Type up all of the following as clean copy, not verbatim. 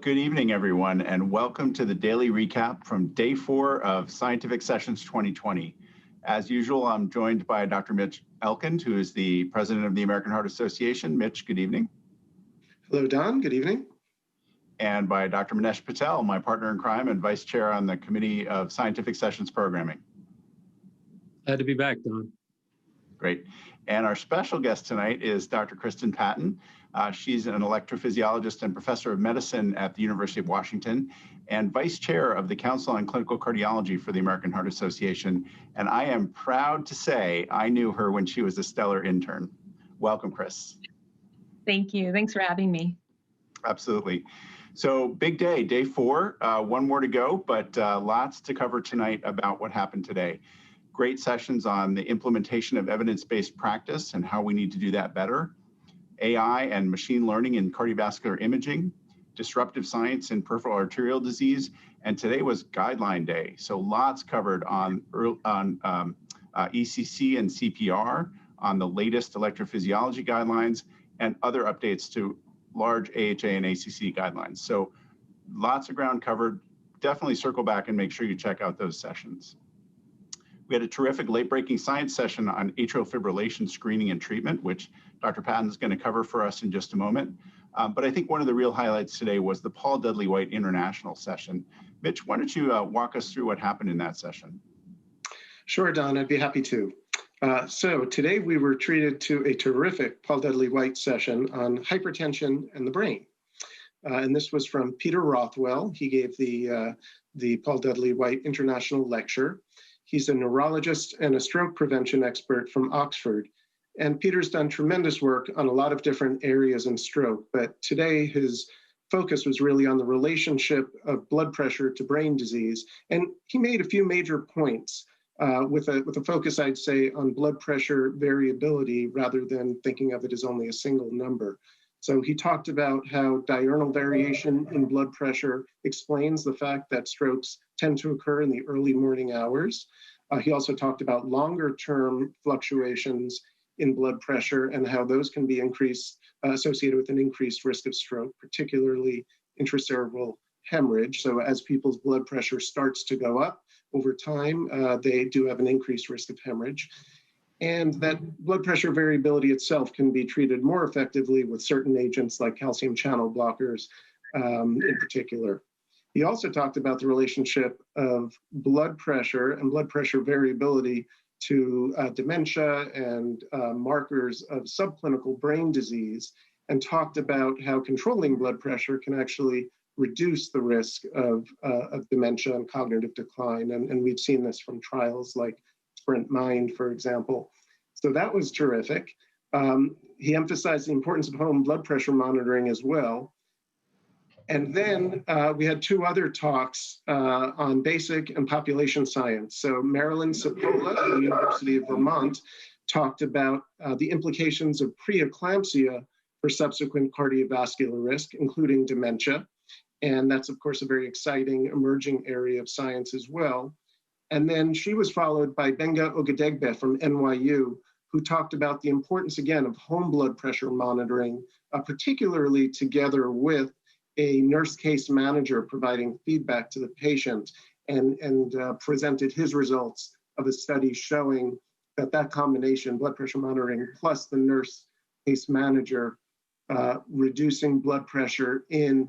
Good evening, everyone, and welcome to the daily recap from day 4 of Scientific Sessions 2020. As usual, I'm joined by Dr. Mitch Elkind, who is the president of the American Heart Association. Mitch, good evening. Hello, Don. Good evening. And by Dr. Manesh Patel, my partner in crime and vice chair on the Committee of Scientific Sessions Programming. Glad to be back, Don. Great. And our special guest tonight is Dr. Kristen Patton. She's an electrophysiologist and professor of medicine at the University of Washington and vice chair of the Council on Clinical Cardiology for the American Heart Association. And I am proud to say I knew her when she was a stellar intern. Welcome, Chris. Thank you. Thanks for having me. Absolutely. So big day, day 4, one more to go, but lots to cover tonight about what happened today. Great sessions on the implementation of evidence-based practice and how we need to do that better, AI and machine learning in cardiovascular imaging, disruptive science in peripheral arterial disease, and today was guideline day. So lots covered on ECC and CPR, on the latest electrophysiology guidelines, and other updates to large AHA and ACC guidelines. So lots of ground covered. Definitely circle back and make sure you check out those sessions. We had a terrific late-breaking science session on atrial fibrillation screening and treatment, which Dr. Patton is going to cover for us in just a moment. But I think one of the real highlights today was the Paul Dudley White International session. Mitch, why don't you walk us through what happened in that session? Sure, Don, I'd be happy to. So today we were treated to a terrific Paul Dudley White session on hypertension and the brain. And this was from Peter Rothwell. He gave the Paul Dudley White International lecture. He's a neurologist and a stroke prevention expert from Oxford. And Peter's done tremendous work on a lot of different areas in stroke, but today his focus was really on the relationship of blood pressure to brain disease. And he made a few major points with a focus, I'd say, on blood pressure variability rather than thinking of it as only a single number. So he talked about how diurnal variation in blood pressure explains the fact that strokes tend to occur in the early morning hours. He also talked about longer-term fluctuations in blood pressure and how those can be associated with an increased risk of stroke, particularly intracerebral hemorrhage. So as people's blood pressure starts to go up over time, they do have an increased risk of hemorrhage. And that blood pressure variability itself can be treated more effectively with certain agents like calcium channel blockers in particular. He also talked about the relationship of blood pressure and blood pressure variability to dementia and markers of subclinical brain disease, and talked about how controlling blood pressure can actually reduce the risk of dementia and cognitive decline. And we've seen this from trials like Sprint Mind, for example. So that was terrific. He emphasized the importance of home blood pressure monitoring as well. And then we had 2 other talks on basic and population science. So Marilyn Cipolla at the University of Vermont talked about the implications of preeclampsia for subsequent cardiovascular risk, including dementia. And that's, of course, a very exciting emerging area of science as well. And then she was followed by Benga Ogedegbe from NYU, who talked about the importance, again, of home blood pressure monitoring, particularly together with a nurse case manager providing feedback to the patient, and presented his results of a study showing that combination, blood pressure monitoring plus the nurse case manager, reducing blood pressure in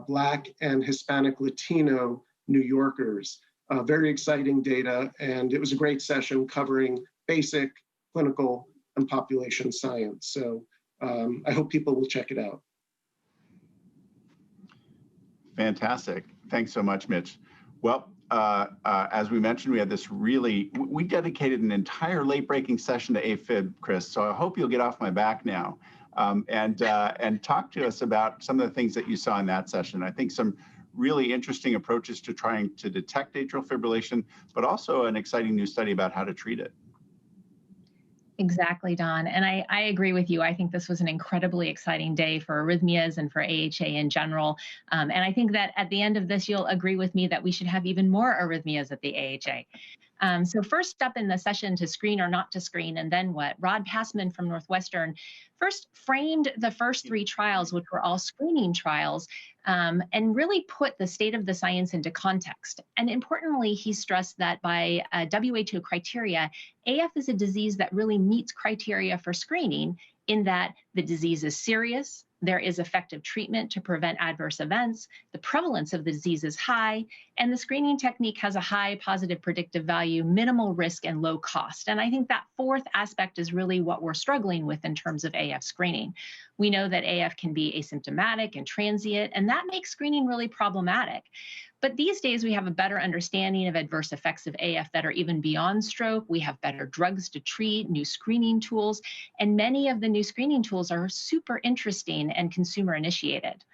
Black and Hispanic Latino New Yorkers. Very exciting data, and it was a great session covering basic, clinical, and population science. So I hope people will check it out. Fantastic. Thanks so much, Mitch. Well, as we mentioned, we had this we dedicated an entire late-breaking session to AFib, Chris, so I hope you'll get off my back now and talk to us about some of the things that you saw in that session. I think some really interesting approaches to trying to detect atrial fibrillation, but also an exciting new study about how to treat it. Exactly, Don. And I agree with you. I think this was an incredibly exciting day for arrhythmias and for AHA in general. And I think that at the end of this, you'll agree with me that we should have even more arrhythmias at the AHA. So first up in the session, to screen or not to screen, and then what? Rod Passman from Northwestern first framed the first 3 trials, which were all screening trials, and really put the state of the science into context. And importantly, he stressed that by WHO criteria, AF is a disease that really meets criteria for screening in that the disease is serious, there is effective treatment to prevent adverse events, the prevalence of the disease is high, and the screening technique has a high positive predictive value, minimal risk, and low cost. And I think that 4th aspect is really what we're struggling with in terms of AF screening. We know that AF can be asymptomatic and transient, and that makes screening really problematic. But these days, we have a better understanding of adverse effects of AF that are even beyond stroke. We have better drugs to treat, new screening tools, and many of the new screening tools are super interesting and consumer initiated.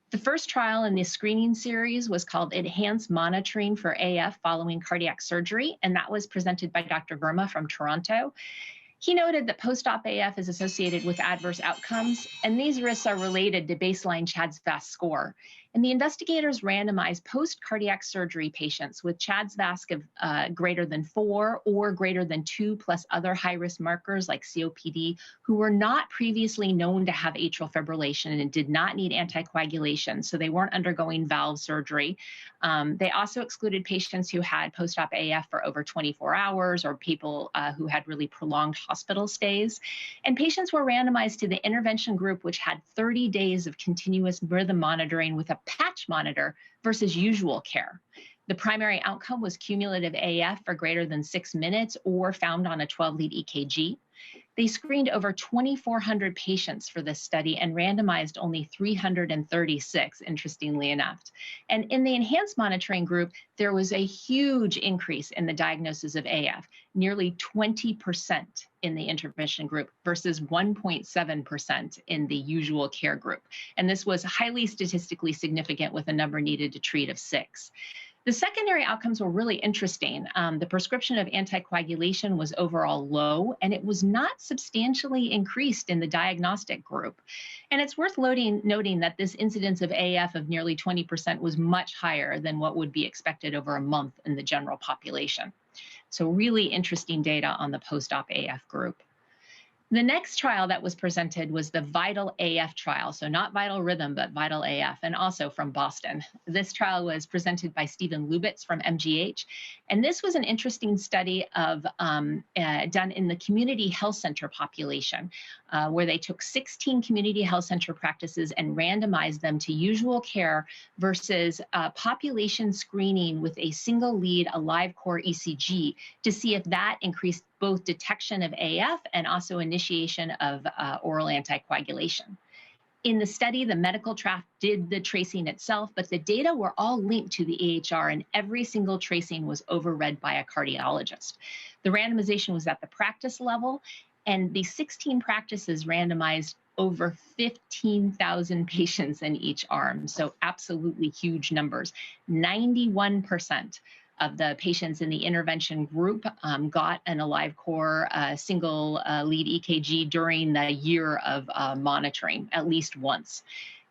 The first trial in this screening series was called Enhanced Monitoring for AF Following Cardiac Surgery, and that was presented by Dr. Verma from Toronto. He noted that post-op AF is associated with adverse outcomes, and these risks are related to baseline CHA2DS2-VASc score. And the investigators randomized post-cardiac surgery patients with CHA2DS2-VASc of greater than 4 or greater than 2 plus other high-risk markers like COPD who were not previously known to have atrial fibrillation and did not need anticoagulation, so they weren't undergoing valve surgery. They also excluded patients who had post-op AF for over 24 hours or people who had really prolonged hospital stays. And patients were randomized to the intervention group, which had 30 days of continuous rhythm monitoring with a patch monitor versus usual care. The primary outcome was cumulative AF for greater than 6 minutes or found on a 12-lead EKG. They screened over 2,400 patients for this study and randomized only 336, interestingly enough. And in the enhanced monitoring group, there was a huge increase in the diagnosis of AF, nearly 20% in the intervention group versus 1.7% in the usual care group. And this was highly statistically significant with a number needed to treat of 6. The secondary outcomes were really interesting. The prescription of anticoagulation was overall low, and it was not substantially increased in the diagnostic group. And it's worth noting that this incidence of AF of nearly 20% was much higher than what would be expected over a month in the general population. So really interesting data on the post-op AF group. The next trial that was presented was the VITAL AF trial. So not Vital Rhythm, but VITAL AF, and also from Boston. This trial was presented by Stephen Lubitz from MGH. And this was an interesting study of done in the community health center population, where they took 16 community health center practices and randomized them to usual care versus population screening with a single lead, a live core ECG, to see if that increased both detection of AF and also initiation of oral anticoagulation. In the study, the medical staff did the tracing itself, but the data were all linked to the AHR, and every single tracing was overread by a cardiologist. The randomization was at the practice level, and the 16 practices randomized over 15,000 patients in each arm, so absolutely huge numbers. 91% of the patients in the intervention group got an Alive Core single lead EKG during the year of monitoring at least once.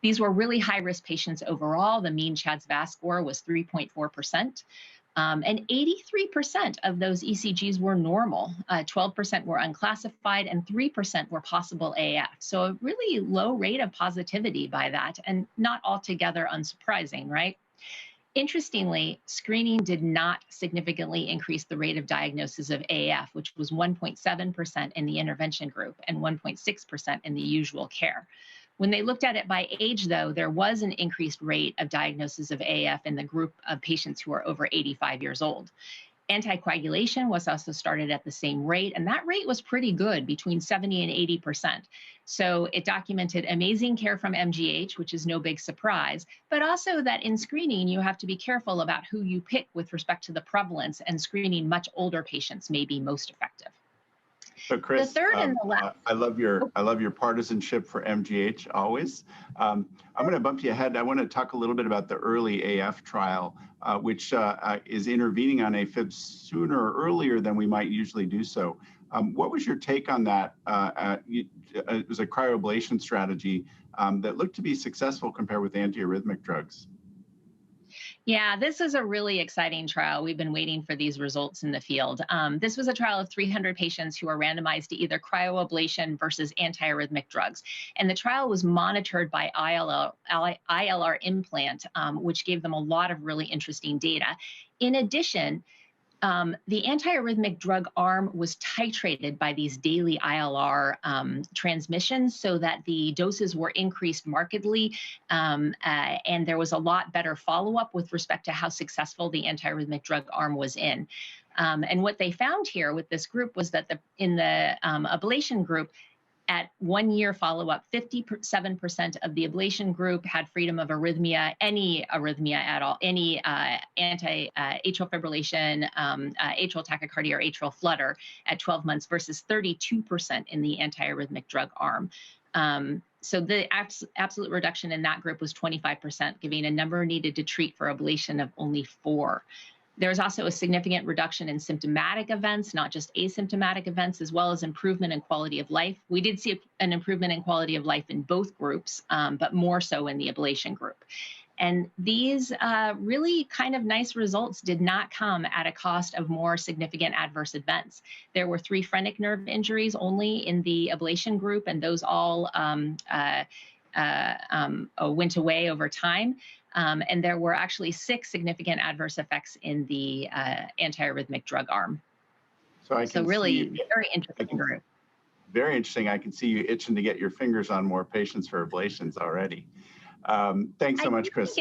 These were really high-risk patients overall. The mean CHA2DS2-VASc score was 3.4%. And 83% of those ECGs were normal. 12% were unclassified, and 3% were possible AF. So a really low rate of positivity by that, and not altogether unsurprising, right? Interestingly, screening did not significantly increase the rate of diagnosis of AF, which was 1.7% in the intervention group and 1.6% in the usual care. When they looked at it by age, though, there was an increased rate of diagnosis of AF in the group of patients who are over 85 years old. Anticoagulation was also started at the same rate, and that rate was pretty good, between 70 and 80%. So it documented amazing care from MGH, which is no big surprise, but also that in screening, you have to be careful about who you pick with respect to the prevalence, and screening much older patients may be most effective. So Chris, the third and the last. I love your partisanship for MGH always. I'm going to bump you ahead. I want to talk a little bit about the early AF trial, which is intervening on AFib sooner or earlier than we might usually do so. What was your take on that? It was a cryoablation strategy that looked to be successful compared with antiarrhythmic drugs. Yeah, this is a really exciting trial. We've been waiting for these results in the field. This was a trial of 300 patients who were randomized to either cryoablation versus antiarrhythmic drugs. And the trial was monitored by ILR implant, which gave them a lot of really interesting data. In addition, the antiarrhythmic drug arm was titrated by these daily ILR transmissions so that the doses were increased markedly, and there was a lot better follow-up with respect to how successful the antiarrhythmic drug arm was in. And what they found here with this group was that in the ablation group, at 1 year follow-up, 57% of the ablation group had freedom of arrhythmia, any arrhythmia at all, any atrial fibrillation, atrial tachycardia, or atrial flutter at 12 months versus 32% in the antiarrhythmic drug arm. So the absolute reduction in that group was 25%, giving a number needed to treat for ablation of only 4. There's also a significant reduction in symptomatic events, not just asymptomatic events, as well as improvement in quality of life. We did see an improvement in quality of life in both groups, but more so in the ablation group. And these really kind of nice results did not come at a cost of more significant adverse events. There were 3 phrenic nerve injuries only in the ablation group, and those all went away over time. And there were actually 6 significant adverse effects in the antiarrhythmic drug arm. So really very interesting group. Very interesting. I can see you itching to get your fingers on more patients for ablations already. Thanks so much, Chris.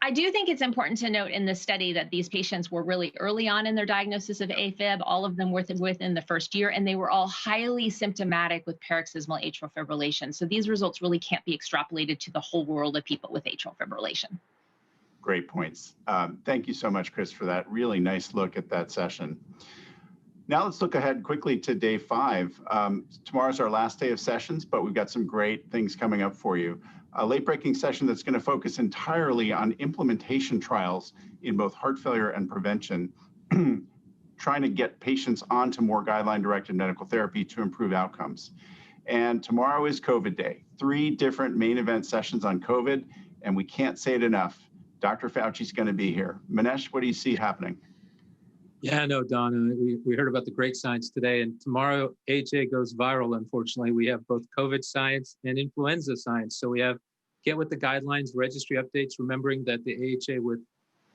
I do think it's important to note in this study that these patients were really early on in their diagnosis of AFib, all of them within the first year, and they were all highly symptomatic with paroxysmal atrial fibrillation. So these results really can't be extrapolated to the whole world of people with atrial fibrillation. Great points. Thank you so much, Chris, for that really nice look at that session. Now let's look ahead quickly to day 5. Tomorrow's our last day of sessions, but we've got some great things coming up for you. A late-breaking session that's going to focus entirely on implementation trials in both heart failure and prevention, trying to get patients onto more guideline-directed medical therapy to improve outcomes. And tomorrow is COVID Day. 3 different main event sessions on COVID, and we can't say it enough. Dr. Fauci's going to be here. Manesh, what do you see happening? Yeah, no, Don, we heard about the great science today, and tomorrow AHA goes viral, unfortunately. We have both COVID science and influenza science. So we have Get With the Guidelines registry updates, remembering that the AHA with,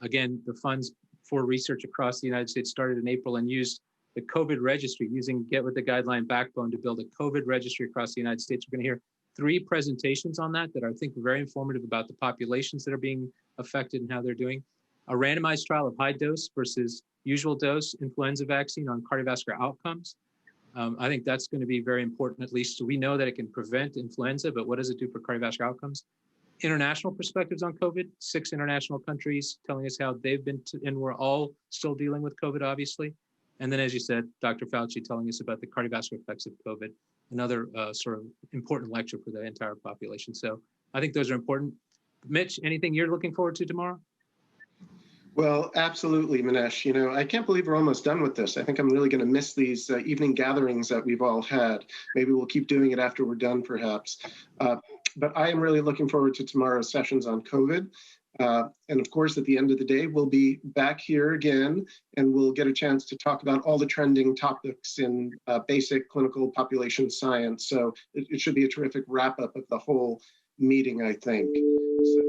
again, the funds for research across the United States started in April and used the COVID registry, using Get With the Guideline backbone to build a COVID registry across the United States. We're going to hear 3 presentations on that I think are very informative about the populations that are being affected and how they're doing. A randomized trial of high dose versus usual dose influenza vaccine on cardiovascular outcomes. I think that's going to be very important, at least. So we know that it can prevent influenza, but what does it do for cardiovascular outcomes? International perspectives on COVID, 6 international countries telling us how they've been, and we're all still dealing with COVID, obviously. And then, as you said, Dr. Fauci telling us about the cardiovascular effects of COVID, another sort of important lecture for the entire population. So I think those are important. Mitch, anything you're looking forward to tomorrow? Well, absolutely, Manesh. You know, I can't believe we're almost done with this. I think I'm really going to miss these evening gatherings that we've all had. Maybe we'll keep doing it after we're done, perhaps. But I am really looking forward to tomorrow's sessions on COVID. And of course, at the end of the day, we'll be back here again, and we'll get a chance to talk about all the trending topics in basic clinical population science. So it should be a terrific wrap up of the whole meeting, I think. So